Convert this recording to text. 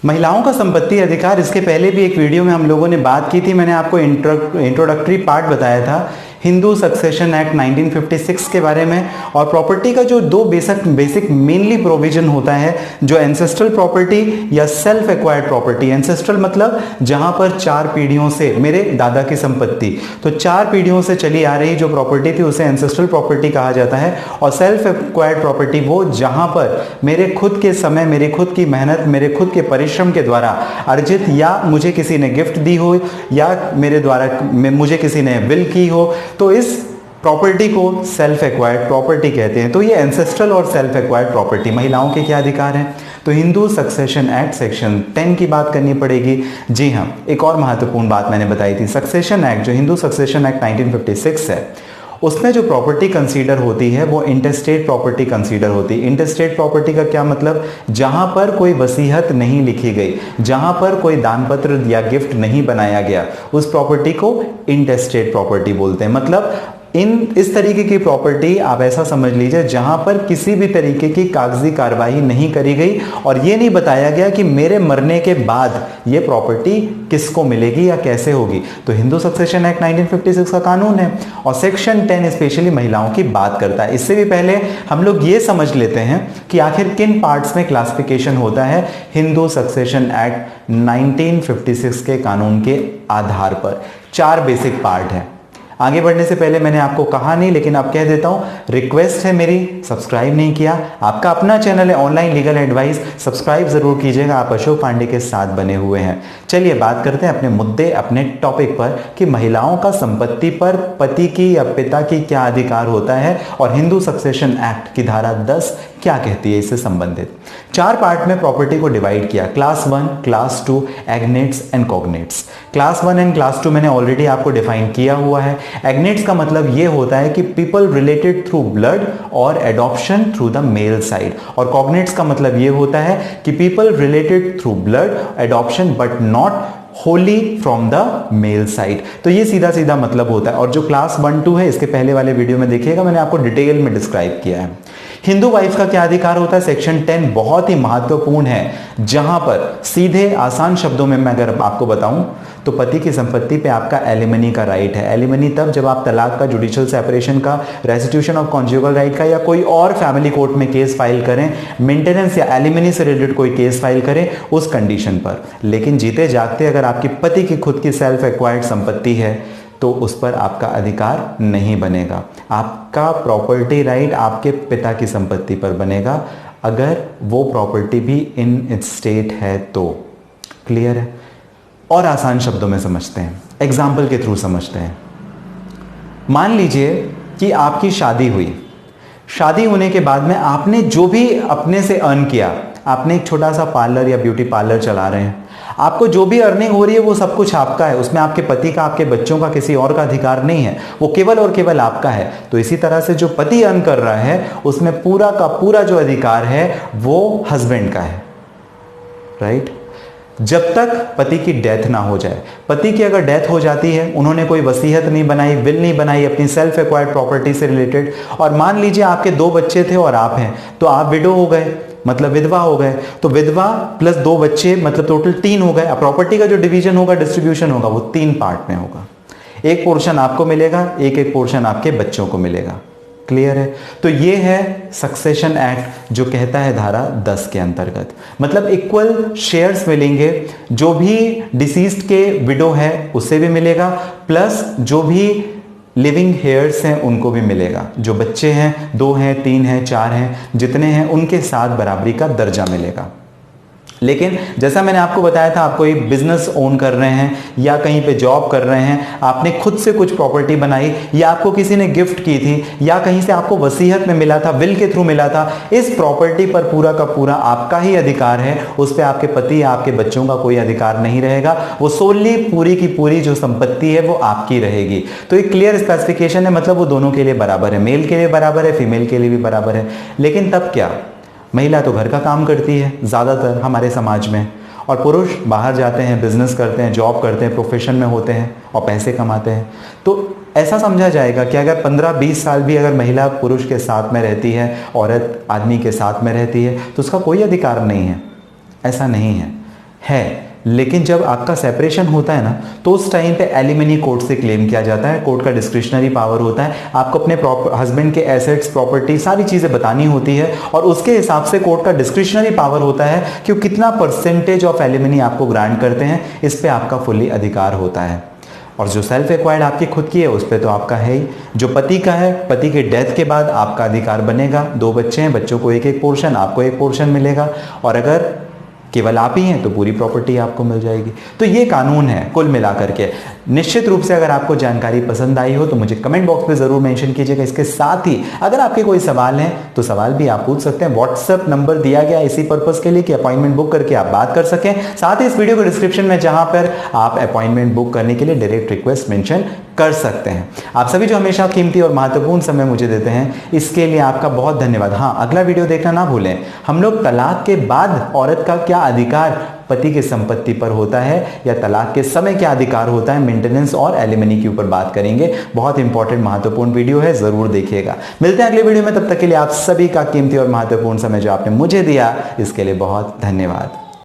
महिलाओं का संपत्ति अधिकार, इसके पहले भी एक वीडियो में हम लोगों ने बात की थी। मैंने आपको इंट्रोडक्टरी पार्ट बताया था हिंदू सक्सेशन एक्ट 1956 के बारे में। और प्रॉपर्टी का जो दो बेसिक मेनली प्रोविजन होता है, जो एंसेस्ट्रल प्रॉपर्टी या सेल्फ एक्वायर्ड प्रॉपर्टी। एंसेस्ट्रल मतलब जहां पर 4 पीढ़ियों से, मेरे दादा की संपत्ति, तो 4 पीढ़ियों से चली आ रही जो प्रॉपर्टी थी उसे एंसेस्ट्रल प्रॉपर्टी कहा जाता है। और सेल्फ एक्वायर्ड प्रॉपर्टी वो जहां पर मेरे खुद के समय, मेरी खुद की मेहनत, मेरे खुद के परिश्रम के द्वारा अर्जित, या मुझे किसी ने गिफ्ट दी हो, या मेरे द्वारा मुझे किसी ने विल की हो, तो इस प्रॉपर्टी को सेल्फ एक्वायर्ड प्रॉपर्टी कहते हैं। तो ये एंसेस्ट्रल और सेल्फ एक्वायर्ड प्रॉपर्टी। महिलाओं के क्या अधिकार हैं? तो हिंदू सक्सेशन एक्ट सेक्शन 10 की बात करनी पड़ेगी। जी हाँ, एक और महत्वपूर्ण बात मैंने बताई थी। सक्सेशन एक्ट, जो हिंदू सक्सेशन एक्ट 1956 है, उसमें जो प्रॉपर्टी कंसीडर होती है वो इंटरस्टेट प्रॉपर्टी कंसीडर होती है। इंटरस्टेट प्रॉपर्टी का क्या मतलब? जहां पर कोई वसीयत नहीं लिखी गई, जहां पर कोई दानपत्र या गिफ्ट नहीं बनाया गया, उस प्रॉपर्टी को इंटरस्टेट प्रॉपर्टी बोलते हैं। मतलब इस तरीके की प्रॉपर्टी आप ऐसा समझ लीजिए जहां पर किसी भी तरीके की कागजी कार्रवाई नहीं करी गई और यह नहीं बताया गया कि मेरे मरने के बाद यह प्रॉपर्टी किसको मिलेगी या कैसे होगी। तो हिंदू सक्सेशन एक्ट 1956 का कानून है और सेक्शन 10 स्पेशली महिलाओं की बात करता है। इससे भी पहले हम लोग ये समझ लेते हैं कि आखिर किन पार्ट्स में क्लासिफिकेशन होता है हिंदू सक्सेशन एक्ट 1956 के कानून के आधार पर। 4 बेसिक पार्ट है। आगे बढ़ने से पहले मैंने आपको कहा नहीं, लेकिन अब कह देता हूं, रिक्वेस्ट है मेरी, सब्सक्राइब नहीं किया, आपका अपना चैनल है ऑनलाइन लीगल एडवाइस, सब्सक्राइब जरूर कीजिएगा। आप अशोक पांडे के साथ बने हुए हैं। चलिए बात करते हैं अपने मुद्दे, अपने टॉपिक पर कि महिलाओं का संपत्ति पर पति की या पिता की क्या अधिकार होता है और हिंदू सक्सेशन एक्ट की धारा 10 क्या कहती है इससे संबंधित। 4 पार्ट में प्रॉपर्टी को डिवाइड किया, class 1, class 2, agnates and cognates. Class 1 and class 2 मैंने ऑलरेडी आपको डिफाइन किया हुआ है। एग्नेट्स का मतलब यह होता है कि पीपल रिलेटेड थ्रू ब्लड और adoption through the male side, और कॉग्नेट्स का मतलब यह होता है कि people related through blood adoption but not Holi from the male side. तो ये सीधा सीधा मतलब होता है। और जो क्लास 1, 2 है, इसके पहले वाले वीडियो में देखिएगा, मैंने आपको डिटेल में डिस्क्राइब किया है। हिंदू वाइफ का क्या अधिकार होता है? सेक्शन 10 बहुत ही महत्वपूर्ण है, जहां पर सीधे आसान शब्दों में मैं अगर आपको बताऊं तो पति की संपत्ति पे आपका एलिमनी का राइट है। एलिमनी तब जब आप तलाक का, जुडिशियल सेपरेशन का, रेस्टिट्यूशन ऑफ कॉन्जुगल राइट का, या कोई और फैमिली कोर्ट में केस फाइल करें, मेंटेनेंस या एलिमनी से रिलेटेड कोई केस फाइल करें, उस कंडीशन पर। लेकिन जीते जागते अगर आपकी पति की खुद की सेल्फ एक्वायर्ड संपत्ति है तो उस पर आपका अधिकार नहीं बनेगा। आपका प्रॉपर्टी राइट आपके पिता की संपत्ति पर बनेगा अगर वो प्रॉपर्टी भी इन स्टेट है तो। क्लियर है? और आसान शब्दों में समझते हैं, एग्जाम्पल के थ्रू समझते हैं। मान लीजिए कि आपकी शादी हुई, शादी होने के बाद में आपने जो भी अपने से अर्न किया, आपने एक छोटा सा पार्लर या ब्यूटी पार्लर चला रहे हैं, आपको जो भी अर्निंग हो रही है वो सब कुछ आपका है, उसमें आपके पति का, आपके बच्चों का, किसी और का अधिकार नहीं है, वो केवल और केवल आपका है। तो इसी तरह से जो पति अर्न कर रहा है उसमें पूरा का पूरा जो अधिकार है वो हस्बैंड का है, राइट? जब तक पति की डेथ ना हो जाए। पति की अगर डेथ हो जाती है, उन्होंने कोई वसीयत नहीं बनाई, विल नहीं बनाई अपनी सेल्फ एक्वायर्ड प्रॉपर्टी से रिलेटेड, और मान लीजिए आपके 2 बच्चे थे और आप हैं, तो आप विडो हो गए, मतलब विधवा हो गए। तो विधवा प्लस 2 बच्चे मतलब टोटल 3 हो गए। अब प्रॉपर्टी का जो डिवीजन होगा, डिस्ट्रीब्यूशन होगा, वो 3 पार्ट में होगा। एक पोर्शन आपको मिलेगा, एक पोर्शन आपके बच्चों को मिलेगा। क्लियर है? तो ये है सक्सेशन एक्ट जो कहता है धारा 10 के अंतर्गत, मतलब इक्वल शेयर्स मिलेंगे। जो भी डिसीज्ड के विडो है उससे भी मिलेगा, प्लस जो भी लिविंग हेयर्स हैं उनको भी मिलेगा। जो बच्चे हैं, 2 हैं, 3 हैं, 4 हैं, जितने हैं उनके साथ बराबरी का दर्जा मिलेगा। लेकिन जैसा मैंने आपको बताया था, आप कोई बिजनेस ओन कर रहे हैं या कहीं पे जॉब कर रहे हैं, आपने खुद से कुछ प्रॉपर्टी बनाई या आपको किसी ने गिफ्ट की थी या कहीं से आपको वसीयत में मिला था, विल के थ्रू मिला था, इस प्रॉपर्टी पर पूरा का पूरा आपका ही अधिकार है। उस पर आपके पति या आपके बच्चों का कोई अधिकार नहीं रहेगा। वो सोलली पूरी की पूरी जो संपत्ति है वो आपकी रहेगी। तो एक क्लियर स्पेसिफिकेशन है, मतलब वो दोनों के लिए बराबर है, मेल के लिए बराबर है, फीमेल के लिए भी बराबर है। लेकिन तब क्या? महिला तो घर का काम करती है ज़्यादातर हमारे समाज में, और पुरुष बाहर जाते हैं, बिजनेस करते हैं, जॉब करते हैं, प्रोफेशन में होते हैं और पैसे कमाते हैं। तो ऐसा समझा जाएगा कि अगर 15-20 साल भी अगर महिला पुरुष के साथ में रहती है, औरत आदमी के साथ में रहती है, तो उसका कोई अधिकार नहीं है। ऐसा नहीं है। है, लेकिन जब आपका सेपरेशन होता है ना, तो उस टाइम पे एलिमनी कोर्ट से क्लेम किया जाता है। कोर्ट का डिस्क्रिशनरी पावर होता है, आपको अपने हस्बैंड के एसेट्स, प्रॉपर्टी, सारी चीज़ें बतानी होती है और उसके हिसाब से कोर्ट का डिस्क्रिशनरी पावर होता है कि कितना परसेंटेज ऑफ एलिमनी आपको ग्रांट करते हैं, इस पे आपका फुल्ली अधिकार होता है। और जो सेल्फ एक्वायर्ड आपकी खुद की है उस पर तो आपका है ही। जो पति का है, पति के डेथ के बाद आपका अधिकार बनेगा। 2 बच्चे हैं, बच्चों को एक एक पोर्शन, आपको एक पोर्शन मिलेगा, और अगर केवल आप ही हैं तो पूरी प्रॉपर्टी आपको मिल जाएगी। तो ये कानून है कुल मिलाकर के। निश्चित रूप से अगर आपको जानकारी पसंद आई हो तो मुझे कमेंट बॉक्स में जरूर मेंशन कीजिएगा। इसके साथ ही अगर आपके कोई सवाल हैं तो सवाल भी आप पूछ सकते हैं। व्हाट्सएप नंबर दिया गया इसी पर्पस के लिए कि अपॉइंटमेंट बुक करके आप बात कर सकें। साथ ही इस वीडियो के डिस्क्रिप्शन में जहां पर आप अपॉइंटमेंट बुक करने के लिए डायरेक्ट रिक्वेस्ट मेंशन कर सकते हैं। आप सभी जो हमेशा कीमती और महत्वपूर्ण समय मुझे देते हैं, इसके लिए आपका बहुत धन्यवाद। हाँ, अगला वीडियो देखना ना भूलें। हम लोग तलाक के बाद औरत का क्या अधिकार पति की संपत्ति पर होता है या तलाक के समय क्या अधिकार होता है, मेंटेनेंस और एलिमनी के ऊपर बात करेंगे। बहुत इंपॉर्टेंट महत्वपूर्ण वीडियो है, जरूर देखिएगा। मिलते हैं अगले वीडियो में, तब तक के लिए आप सभी का कीमती और महत्वपूर्ण समय जो आपने मुझे दिया इसके लिए बहुत धन्यवाद।